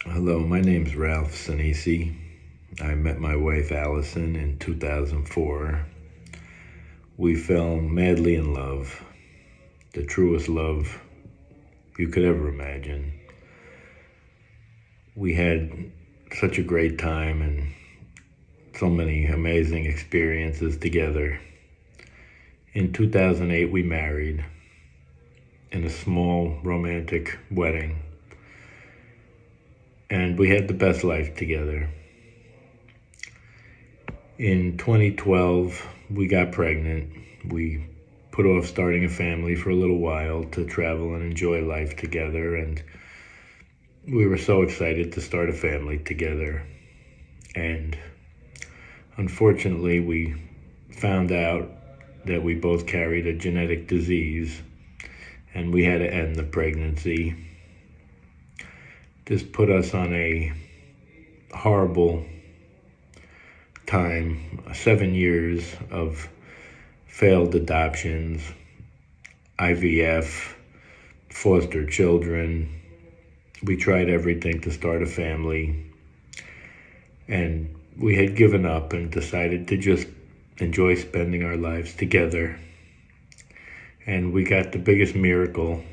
Hello, my name's Ralph Sinisi. I met my wife Allison in 2004. We fell madly in love, the truest love you could ever imagine. We had such a great time and so many amazing experiences together. In 2008, we married in a small romantic wedding, and we had the best life together. In 2012, we got pregnant. We put off starting a family for a little while to travel and enjoy life together, and we were so excited to start a family together. And unfortunately, we found out that we both carried a genetic disease, and we had to end the pregnancy. This put us on a horrible time, 7 years of failed adoptions, IVF, foster children. We tried everything to start a family, and we had given up and decided to just enjoy spending our lives together. And we got the biggest miracle.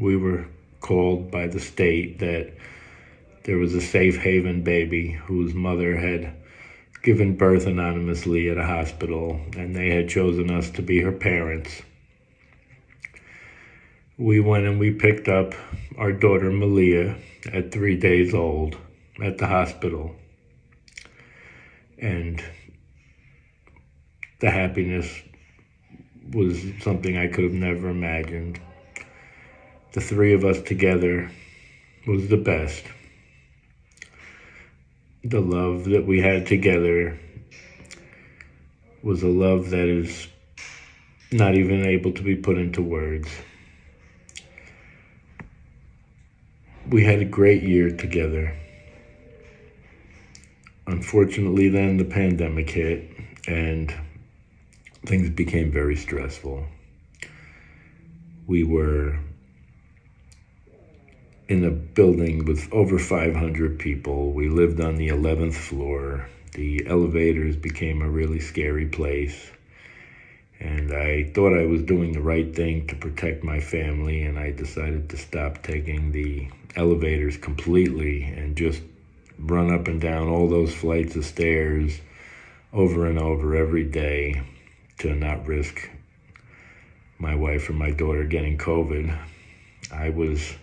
We were called by the state that there was a safe haven baby whose mother had given birth anonymously at a hospital, and they had chosen us to be her parents. We went and we picked up our daughter Malia at 3 days old at the hospital. And the happiness was something I could have never imagined. The three of us together was the best. The love that we had together was a love that is not even able to be put into words. We had a great year together. Unfortunately, then the pandemic hit and things became very stressful. We were in a building with over 500 people. We lived on the 11th floor. The elevators became a really scary place. And I thought I was doing the right thing to protect my family, and I decided to stop taking the elevators completely and just run up and down all those flights of stairs over and over every day to not risk my wife or my daughter getting COVID. I was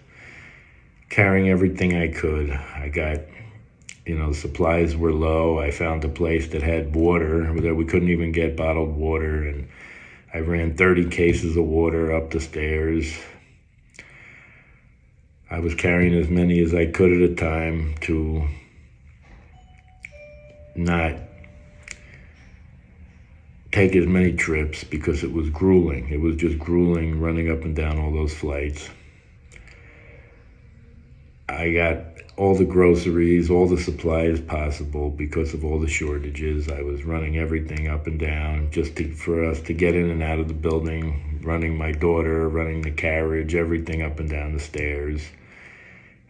carrying everything I could. I got, supplies were low. I found a place that had water that we couldn't even get bottled water, and I ran 30 cases of water up the stairs. I was carrying as many as I could at a time to not take as many trips because it was grueling. It was just grueling running up and down all those flights. I got all the groceries, all the supplies possible because of all the shortages. I was running everything up and down for us to get in and out of the building, running my daughter, running the carriage, everything up and down the stairs.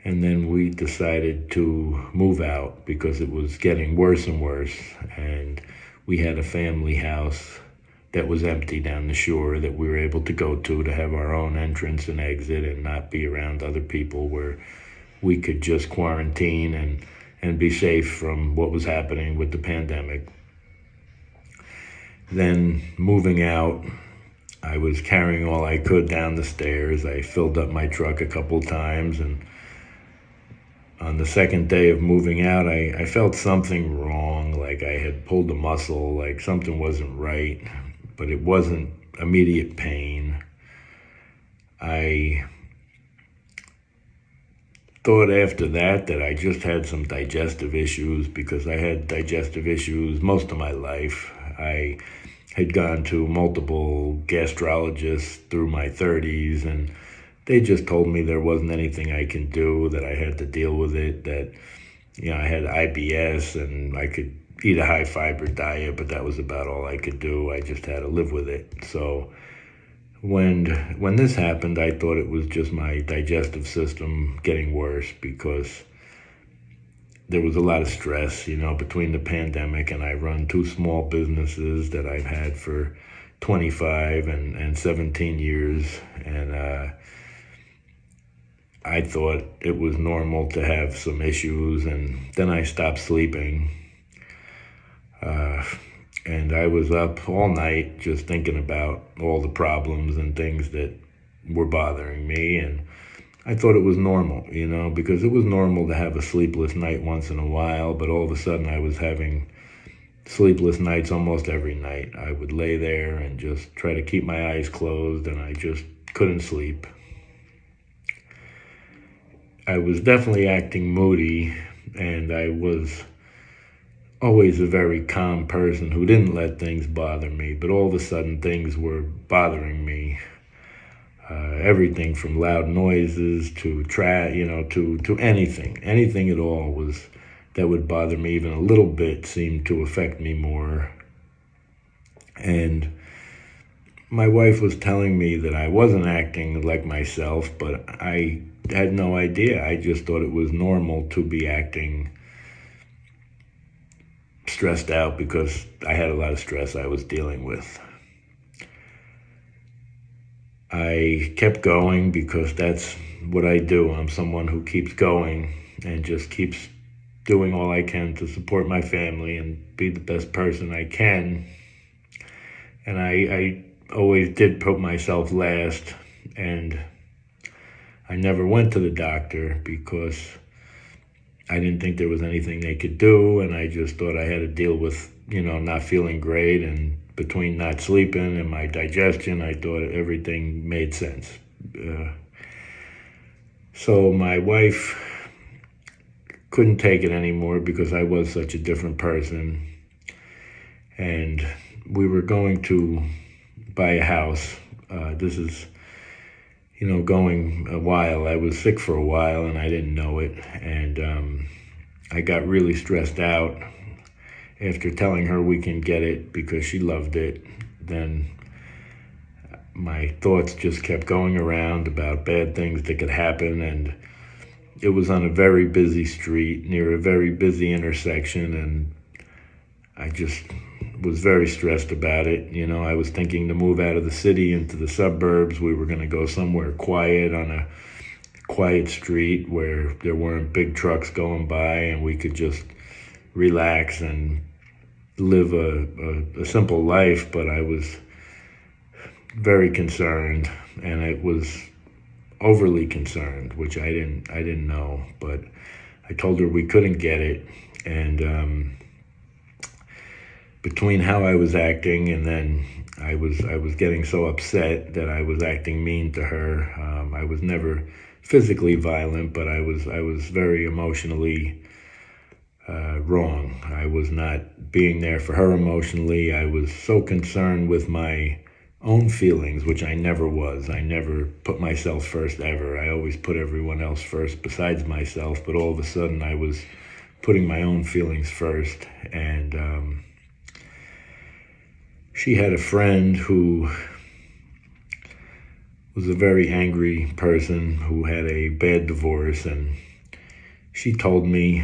And then we decided to move out because it was getting worse and worse. And we had a family house that was empty down the shore that we were able to go to have our own entrance and exit and not be around other people, where we could just quarantine and be safe from what was happening with the pandemic. Then moving out, I was carrying all I could down the stairs. I filled up my truck a couple times, and on the second day of moving out, I felt something wrong, like I had pulled a muscle, like something wasn't right, but it wasn't immediate pain. I thought after that I just had some digestive issues, because I had digestive issues most of my life. I had gone to multiple gastrologists through my 30s, and they just told me there wasn't anything I can do, that I had to deal with it, that, I had IBS and I could eat a high fiber diet, but that was about all I could do. I just had to live with it. So when this happened, I thought it was just my digestive system getting worse, because there was a lot of stress, between the pandemic, and I run two small businesses that I've had for 25 and 17 years. And I thought it was normal to have some issues, and then I stopped sleeping. And I was up all night just thinking about all the problems and things that were bothering me. And I thought it was normal, because it was normal to have a sleepless night once in a while, but all of a sudden I was having sleepless nights almost every night. I would lay there and just try to keep my eyes closed, and I just couldn't sleep. I was definitely acting moody, and I was always a very calm person who didn't let things bother me, but all of a sudden things were bothering me. Everything from loud noises to to anything at all that would bother me even a little bit seemed to affect me more. And my wife was telling me that I wasn't acting like myself, but I had no idea. I just thought it was normal to be acting stressed out because I had a lot of stress I was dealing with. I kept going because that's what I do. I'm someone who keeps going and just keeps doing all I can to support my family and be the best person I can. And I always did put myself last, and I never went to the doctor because I didn't think there was anything they could do, and I just thought I had to deal with, not feeling great, and between not sleeping and my digestion, I thought everything made sense. So my wife couldn't take it anymore because I was such a different person, and we were going to buy a house. This is, going a while. I was sick for a while and I didn't know it, and I got really stressed out after telling her we can get it because she loved it. Then my thoughts just kept going around about bad things that could happen, and it was on a very busy street near a very busy intersection, and I just was very stressed about it. I was thinking to move out of the city into the suburbs. We were going to go somewhere quiet on a quiet street where there weren't big trucks going by, and we could just relax and live a simple life. But I was very concerned, and it was overly concerned, which I didn't know. But I told her we couldn't get it, and between how I was acting and then I was getting so upset that I was acting mean to her. I was never physically violent, but I was very emotionally wrong. I was not being there for her emotionally. I was so concerned with my own feelings, which I never was. I never put myself first ever. I always put everyone else first besides myself, but all of a sudden I was putting my own feelings first. And she had a friend who was a very angry person who had a bad divorce, and she told me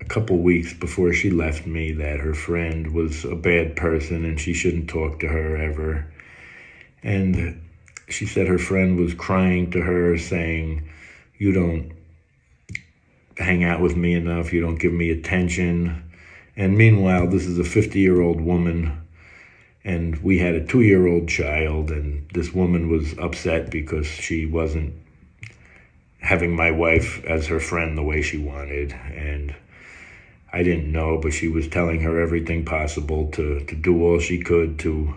a couple weeks before she left me that her friend was a bad person and she shouldn't talk to her ever. And she said her friend was crying to her saying, "You don't hang out with me enough, you don't give me attention." And meanwhile, this is a 50-year-old woman, and we had a 2-year-old child, and this woman was upset because she wasn't having my wife as her friend the way she wanted. And I didn't know, but she was telling her everything possible to do all she could to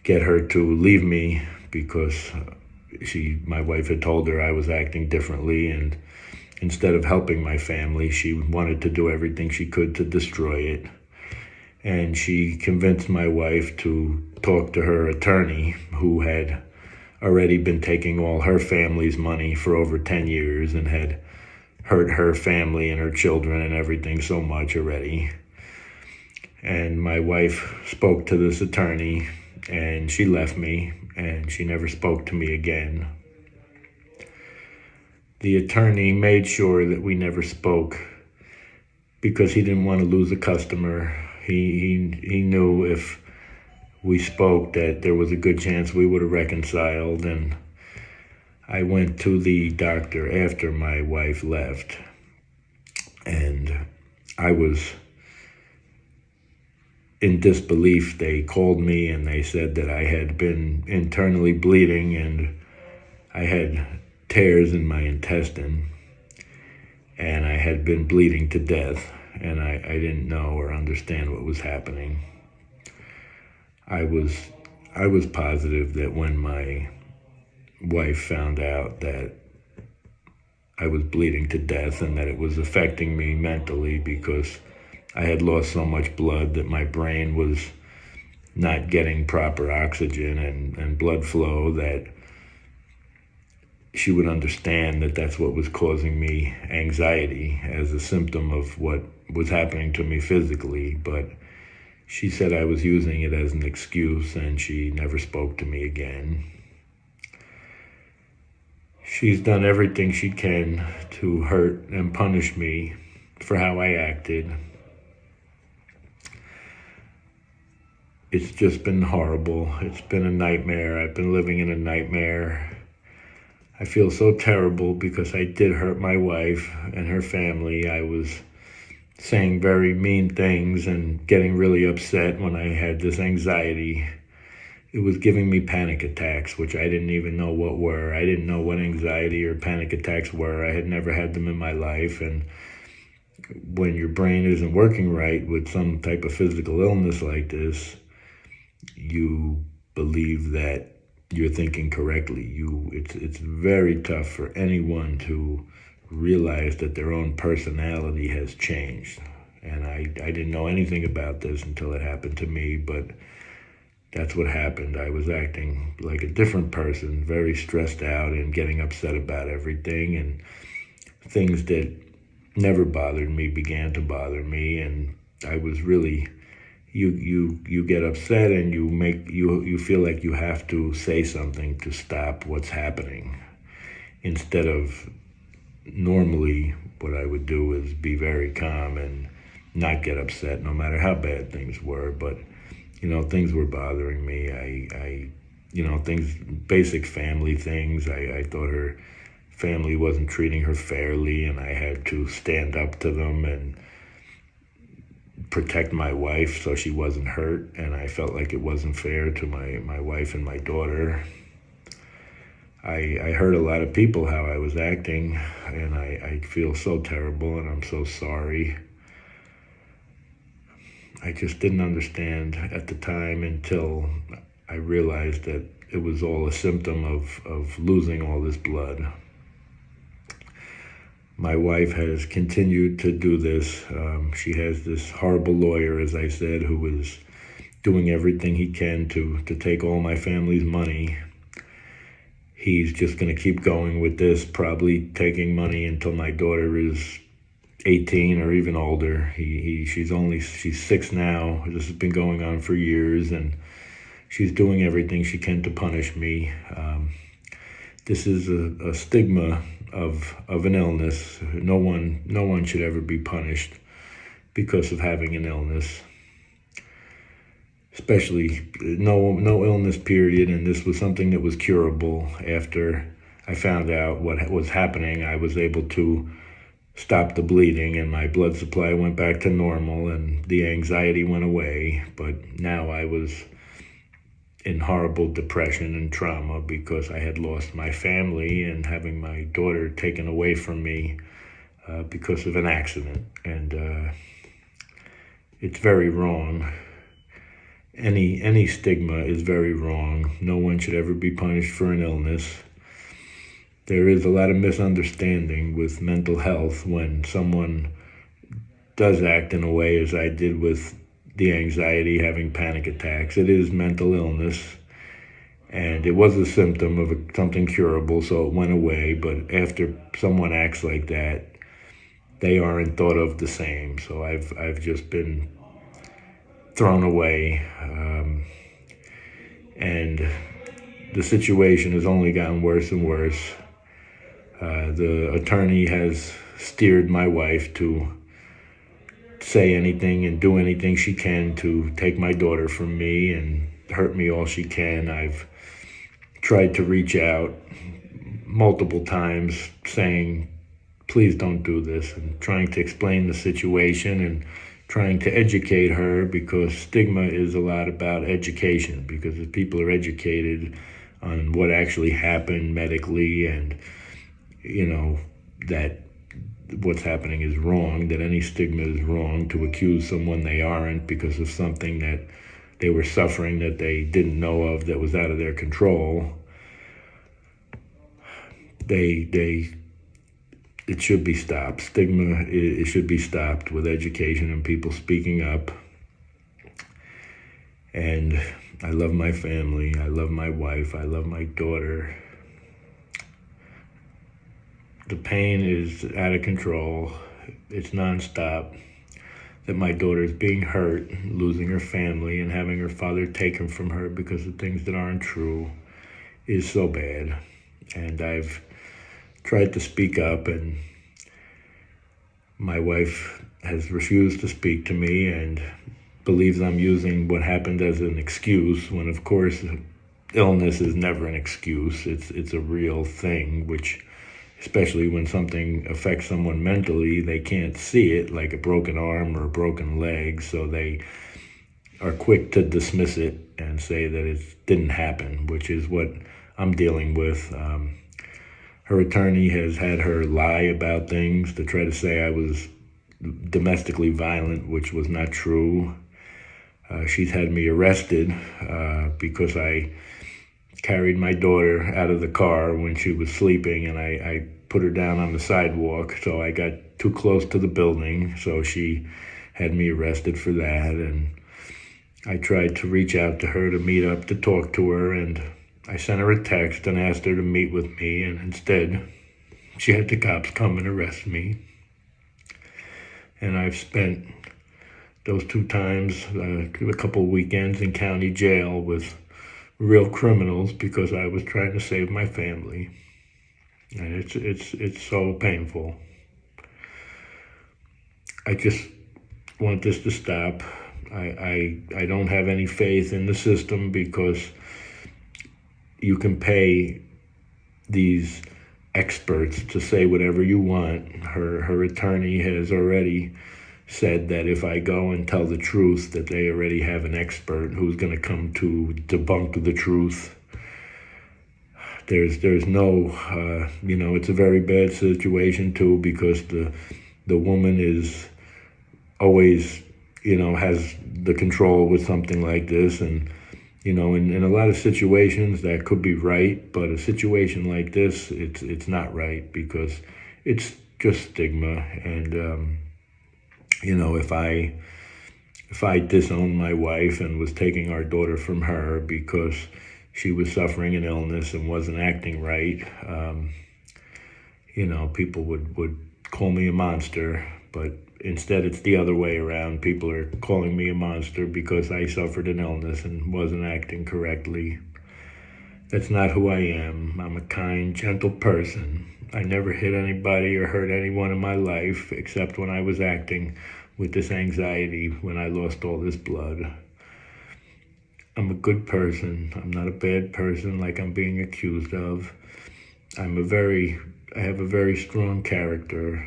get her to leave me because my wife had told her I was acting differently, and instead of helping my family, she wanted to do everything she could to destroy it. And she convinced my wife to talk to her attorney, who had already been taking all her family's money for over 10 years and had hurt her family and her children and everything so much already. And my wife spoke to this attorney, and she left me, and she never spoke to me again. The attorney made sure that we never spoke because he didn't want to lose a customer. He knew if we spoke that there was a good chance we would have reconciled. And I went to the doctor after my wife left, and I was in disbelief. They called me and they said that I had been internally bleeding and I had tears in my intestine and I had been bleeding to death, and I didn't know or understand what was happening. I was positive that when my wife found out that I was bleeding to death and that it was affecting me mentally because I had lost so much blood that my brain was not getting proper oxygen and blood flow, that she would understand that that's what was causing me anxiety as a symptom of what was happening to me physically. But she said I was using it as an excuse, and she never spoke to me again. She's done everything she can to hurt and punish me for how I acted. It's just been horrible. It's been a nightmare. I've been living in a nightmare. I feel so terrible because I did hurt my wife and her family. I was saying very mean things and getting really upset when I had this anxiety. It was giving me panic attacks, which I didn't even know what were. I didn't know what anxiety or panic attacks were. I had never had them in my life. And when your brain isn't working right with some type of physical illness like this, you believe that you're thinking correctly. It's very tough for anyone to realize that their own personality has changed. And I didn't know anything about this until it happened to me, but that's what happened. I was acting like a different person, very stressed out and getting upset about everything, and things that never bothered me began to bother me. And I was really, you get upset and you feel like you have to say something to stop what's happening, instead of normally what I would do is be very calm and not get upset no matter how bad things were. But things were bothering me. I things, basic family things. I thought her family wasn't treating her fairly, and I had to stand up to them and protect my wife so she wasn't hurt. And I felt like it wasn't fair to my wife and my daughter. I hurt a lot of people how I was acting, and I feel so terrible, and I'm so sorry. I just didn't understand at the time until I realized that it was all a symptom of losing all this blood. My wife has continued to do this. She has this horrible lawyer, as I said, who is doing everything he can to take all my family's money. He's just going to keep going with this, probably taking money until my daughter is 18 or even older. She's 6 now. This has been going on for years, and she's doing everything she can to punish me. This is a stigma of an illness. No one should ever be punished because of having an illness, especially no illness period. And this was something that was curable. After I found out what was happening, I was able to stop the bleeding, and my blood supply went back to normal, and the anxiety went away. But now I was in horrible depression and trauma because I had lost my family and having my daughter taken away from me because of an accident. And it's very wrong. Any stigma is very wrong. No one should ever be punished for an illness. There is a lot of misunderstanding with mental health when someone does act in a way as I did with the anxiety, having panic attacks. It is mental illness, and it was a symptom of something curable, so it went away. But after someone acts like that, they aren't thought of the same. So I've just been thrown away, and the situation has only gotten worse and worse. The attorney has steered my wife to say anything and do anything she can to take my daughter from me and hurt me all she can. I've tried to reach out multiple times saying, please don't do this, and trying to explain the situation and trying to educate her, because stigma is a lot about education, because if people are educated on what actually happened medically and, that what's happening is wrong, that any stigma is wrong, to accuse someone they aren't because of something that they were suffering that they didn't know of, that was out of their control. It should be stopped. Stigma, it should be stopped with education and people speaking up. And I love my family. I love my wife. I love my daughter. The pain is out of control. It's nonstop. That my daughter is being hurt, losing her family, and having her father taken from her because of things that aren't true is so bad. And I've tried to speak up, and my wife has refused to speak to me and believes I'm using what happened as an excuse, when of course illness is never an excuse. It's a real thing, which, especially when something affects someone mentally, they can't see it, like a broken arm or a broken leg, so they are quick to dismiss it and say that it didn't happen, which is what I'm dealing with. Her attorney has had her lie about things to try to say I was domestically violent, which was not true. She's had me arrested because I carried my daughter out of the car when she was sleeping, and I put her down on the sidewalk, so I got too close to the building, so she had me arrested for that. And I tried to reach out to her to meet up to talk to her, and I sent her a text and asked her to meet with me, and instead she had the cops come and arrest me. And I've spent those 2 times, a couple of weekends in county jail with real criminals because I was trying to save my family. And it's so painful. I just want this to stop. I don't have any faith in the system, because you can pay these experts to say whatever you want. Her attorney has already said that if I go and tell the truth, that they already have an expert who's going to come to debunk the truth. There's no, it's a very bad situation too, because the woman is always, has the control with something like this. And, in a lot of situations that could be right, but a situation like this, it's not right, because it's just stigma. And, if I disowned my wife and was taking our daughter from her because she was suffering an illness and wasn't acting right, people would call me a monster. But instead, it's the other way around. People are calling me a monster because I suffered an illness and wasn't acting correctly. That's not who I am. I'm a kind, gentle person. I never hit anybody or hurt anyone in my life, except when I was acting with this anxiety when I lost all this blood. I'm a good person. I'm not a bad person like I'm being accused of. I have a very strong character.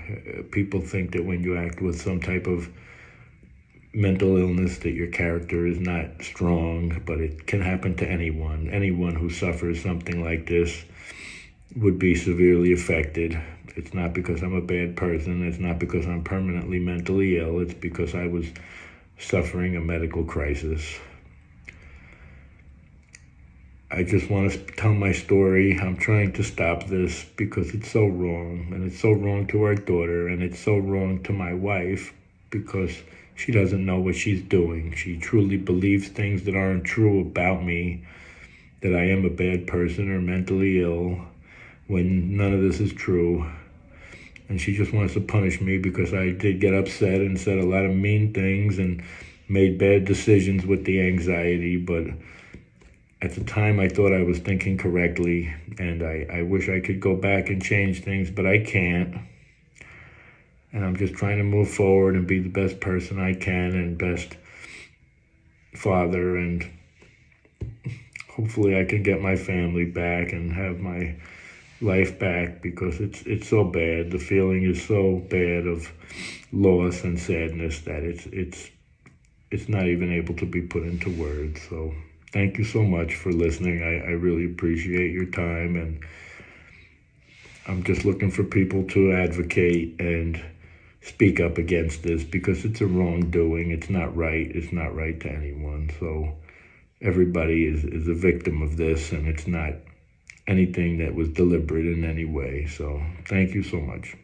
People think that when you act with some type of mental illness that your character is not strong, but it can happen to anyone. Anyone who suffers something like this would be severely affected. It's not because I'm a bad person. It's not because I'm permanently mentally ill. It's because I was suffering a medical crisis. I just want to tell my story. I'm trying to stop this because it's so wrong, and it's so wrong to our daughter, and it's so wrong to my wife, because she doesn't know what she's doing. She truly believes things that aren't true about me, that I am a bad person or mentally ill, when none of this is true. And she just wants to punish me because I did get upset and said a lot of mean things and made bad decisions with the anxiety. But at the time, I thought I was thinking correctly, and I wish I could go back and change things, but I can't. And I'm just trying to move forward and be the best person I can and best father, and hopefully I can get my family back and have my life back, because it's so bad. The feeling is so bad of loss and sadness that it's not even able to be put into words. So thank you so much for listening. I really appreciate your time, and I'm just looking for people to advocate and speak up against this, because it's a wrongdoing. It's not right. It's not right to anyone. So everybody is a victim of this, and it's not anything that was deliberate in any way. So thank you so much.